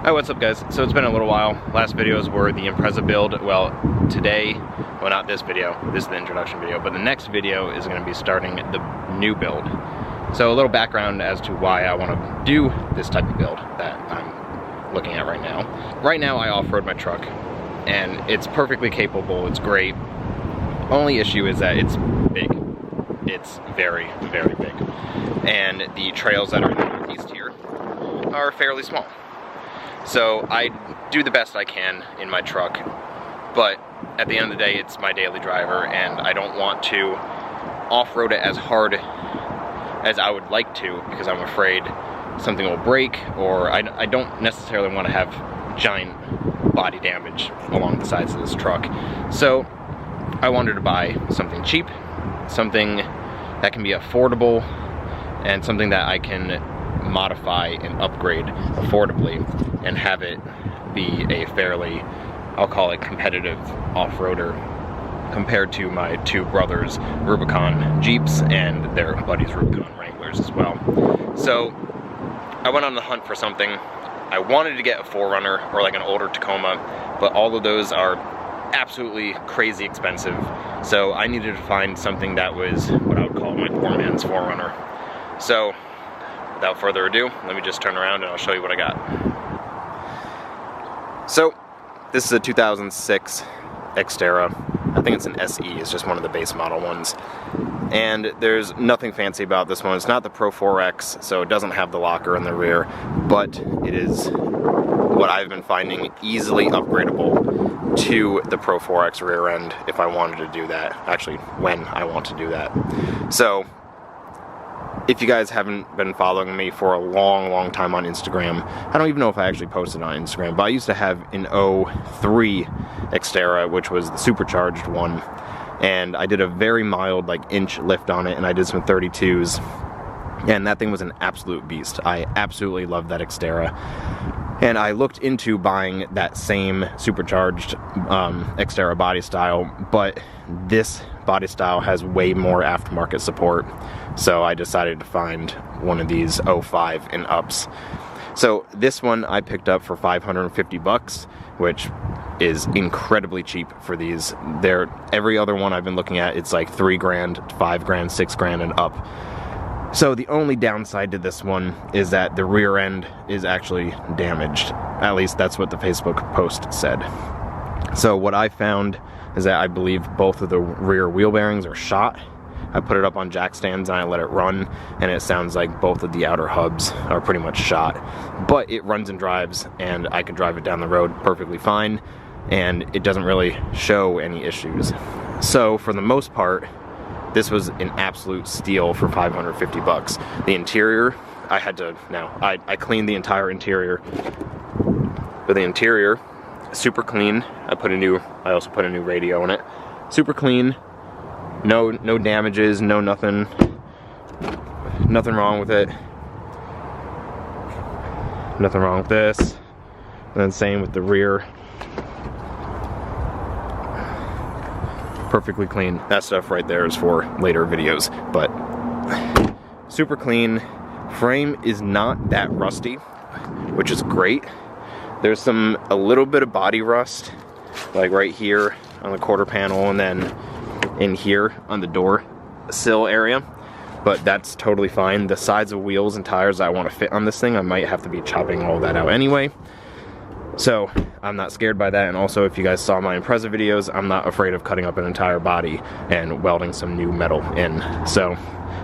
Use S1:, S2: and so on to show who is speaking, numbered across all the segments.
S1: Hi, what's up guys? So it's been a little while. Last videos were the Impreza build. Well, today, well not this video, this is the introduction video, but the next video is going to be starting the new build. So a little background as to why I want to do this type of build that I'm looking at right now. Right now I off-road my truck and it's perfectly capable, it's great. Only issue is that it's big. It's very, very big. And the trails that are in the northeast here are fairly small. So I do the best I can in my truck, but at the end of the day, it's my daily driver, and I don't want to off-road it as hard as I would like to because I'm afraid something will break, or I don't necessarily want to have giant body damage along the sides of this truck. So I wanted to buy something cheap, something that can be affordable, and something that I can modify and upgrade affordably and have it be a fairly, I'll call it competitive off-roader compared to my two brothers' Rubicon Jeeps and their buddies' Rubicon Wranglers as well. So I went on the hunt for something. I wanted to get a 4Runner or like an older Tacoma, but all of those are absolutely crazy expensive. So I needed to find something that was what I would call my poor man's 4Runner. So without further ado, let me just turn around and I'll show you what I got. So, this is a 2006 Xterra. I think it's an SE, it's just one of the base model ones. And there's nothing fancy about this one. It's not the Pro 4X, so it doesn't have the locker in the rear, but it is what I've been finding easily upgradable to the Pro 4X rear end if I wanted to do that. Actually, when I want to do that. So, if you guys haven't been following me for a long time on Instagram, I don't even know if I actually posted on Instagram, but I used to have an 03 Xterra, which was the supercharged one, and I did a very mild like inch lift on it, and I did some 32s, and that thing was an absolute beast. I absolutely loved that Xterra, and I looked into buying that same supercharged Xterra body style, but this body style has way more aftermarket support, so I decided to find one of these 05 and ups. So this one I picked up for 550 bucks, which is incredibly cheap for these. Every other one I've been looking at, it's like 3 grand, 5 grand, 6 grand and up. So the only downside to this one is that the rear end is actually damaged. At least that's what the Facebook post said. So what I found is that I believe both of the rear wheel bearings are shot. I put it up on jack stands and I let it run, and it sounds like both of the outer hubs are pretty much shot. But it runs and drives, and I can drive it down the road perfectly fine, and it doesn't really show any issues. So for the most part, this was an absolute steal for 550 bucks. The interior, I cleaned the entire interior. But the interior, super clean. I also put a new radio in it. Super clean. No damages, no nothing wrong with it. Nothing wrong with this. And then same with the rear. Perfectly clean. That stuff right there is for later videos, but super clean. Frame is not that rusty, which is great. There's a little bit of body rust, like right here on the quarter panel, and then in here on the door sill area, but that's totally fine. The sides of wheels and tires I want to fit on this thing, I might have to be chopping all that out anyway. So I'm not scared by that, and also if you guys saw my Impreza videos, I'm not afraid of cutting up an entire body and welding some new metal in. So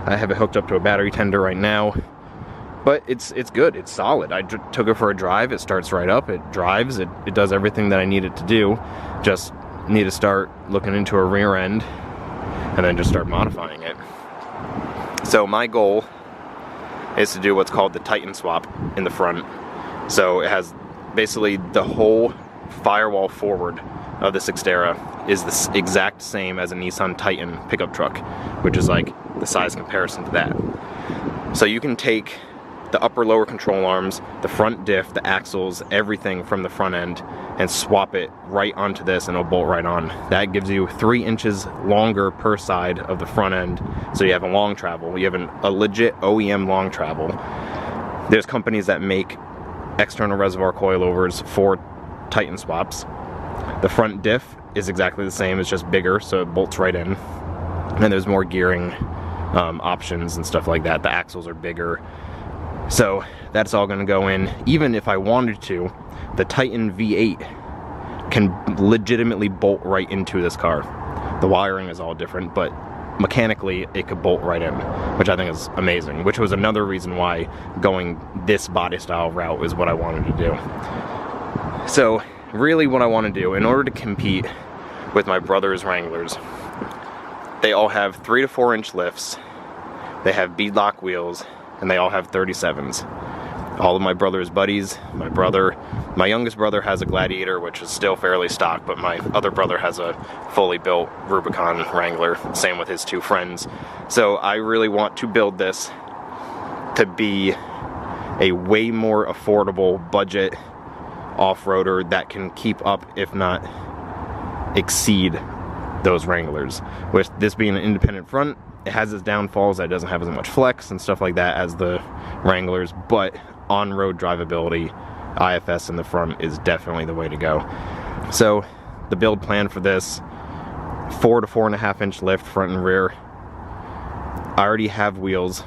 S1: I have it hooked up to a battery tender right now, but it's good, it's solid. I took it for a drive, it starts right up, it drives, it does everything that I need it to do. Just need to start looking into a rear end and then just start modifying it. So my goal is to do what's called the Titan swap in the front. So it has basically the whole firewall forward of this Xterra is the exact same as a Nissan Titan pickup truck, which is like the size comparison to that. So you can take the upper lower control arms, the front diff, the axles, everything from the front end, and swap it right onto this and it'll bolt right on. That gives you 3 inches longer per side of the front end, so you have a long travel. You have a legit OEM long travel. There's companies that make external reservoir coilovers, 4 Titan swaps. The front diff is exactly the same, it's just bigger, so it bolts right in. And there's more gearing options and stuff like that. The axles are bigger. So that's all gonna go in. Even if I wanted to, the Titan V8 can legitimately bolt right into this car. The wiring is all different, but mechanically it could bolt right in, which I think is amazing, which was another reason why going this body style route is what I wanted to do. So really what I want to do, in order to compete with my brother's Wranglers, they all have 3 to 4 inch lifts, they have beadlock wheels, and they all have 37s. All of my brother's buddies, my youngest brother has a Gladiator, which is still fairly stock, but my other brother has a fully built Rubicon Wrangler, same with his 2 friends. So I really want to build this to be a way more affordable budget off-roader that can keep up, if not exceed, those Wranglers. With this being an independent front, it has its downfalls. It doesn't have as much flex and stuff like that as the Wranglers, but on-road drivability, IFS in the front is definitely the way to go. So the build plan for this, 4 to 4.5 inch lift front and rear. I already have wheels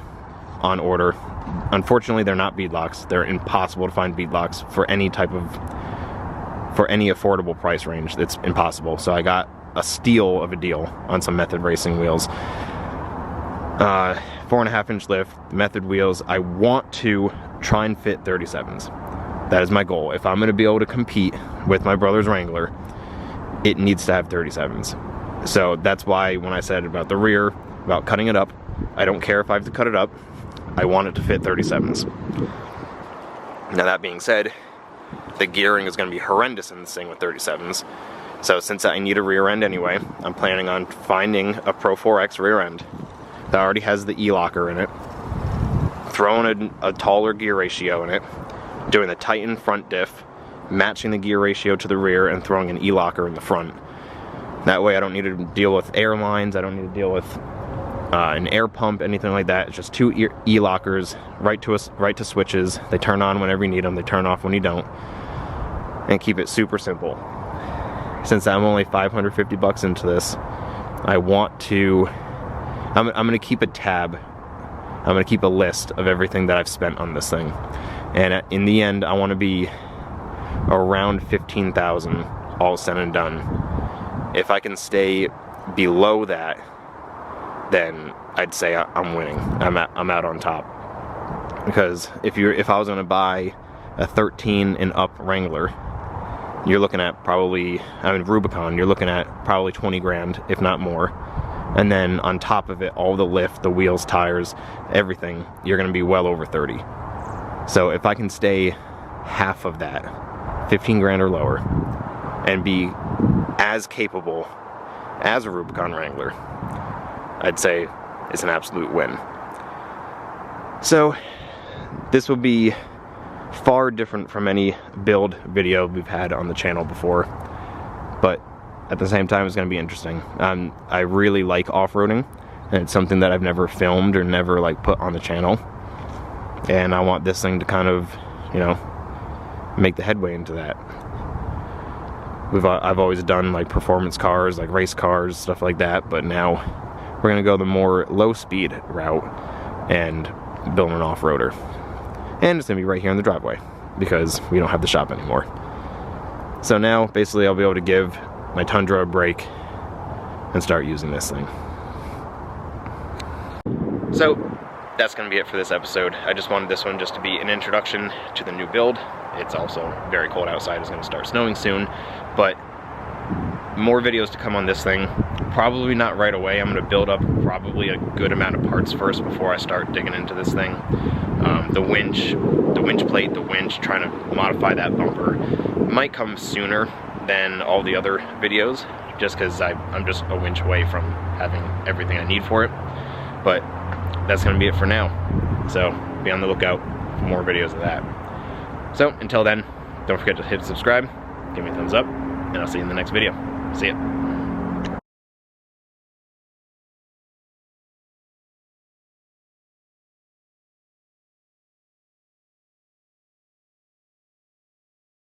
S1: on order. Unfortunately, they're not beadlocks. They're impossible to find beadlocks for any affordable price range. It's impossible. So I got a steal of a deal on some Method Racing wheels. 4.5 inch lift, Method wheels. I want to try and fit 37s. That is my goal. If I'm going to be able to compete with my brother's Wrangler, it needs to have 37s. So that's why when I said about the rear, about cutting it up, I don't care if I have to cut it up. I want it to fit 37s. Now that being said, the gearing is going to be horrendous in this thing with 37s. So since I need a rear end anyway, I'm planning on finding a Pro 4X rear end that already has the E-locker in it, throwing a taller gear ratio in it, doing the Titan front diff, matching the gear ratio to the rear, and throwing an E-locker in the front. That way I don't need to deal with air lines, I don't need to deal with an air pump, anything like that. It's just 2 E-lockers right to switches. They turn on whenever you need them, they turn off when you don't, and keep it super simple. Since I'm only 550 bucks into this, I'm gonna keep a tab. I'm gonna keep a list of everything that I've spent on this thing. And in the end, I want to be around 15,000 all said and done. If I can stay below that, then I'd say I'm winning. I'm out on top. Because if I was going to buy a 13 and up Wrangler, you're looking at probably, Rubicon, you're looking at probably 20 grand, if not more. And then on top of it, all the lift, the wheels, tires, everything, you're going to be well over 30. So if I can stay half of that, 15 grand or lower, and be as capable as a Rubicon Wrangler, I'd say it's an absolute win. So this will be far different from any build video we've had on the channel before, but at the same time it's going to be interesting. I really like off-roading, and it's something that I've never filmed or never like put on the channel. And I want this thing to kind of, you know, make the headway into that. I've always done like performance cars, like race cars, stuff like that, but now we're gonna go the more low-speed route and build an off-roader. And it's gonna be right here in the driveway because we don't have the shop anymore. So now, basically, I'll be able to give my Tundra a break and start using this thing. So that's going to be it for this episode. I just wanted this one just to be an introduction to the new build. It's also very cold outside. It's going to start snowing soon, but more videos to come on this thing. Probably not right away. I'm going to build up probably a good amount of parts first before I start digging into this thing. The winch plate, the winch, trying to modify that bumper might come sooner than all the other videos, just because I'm just a winch away from having everything I need for it. But that's going to be it for now. So be on the lookout for more videos of that. So until then, don't forget to hit subscribe, give me a thumbs up, and I'll see you in the next video. See ya.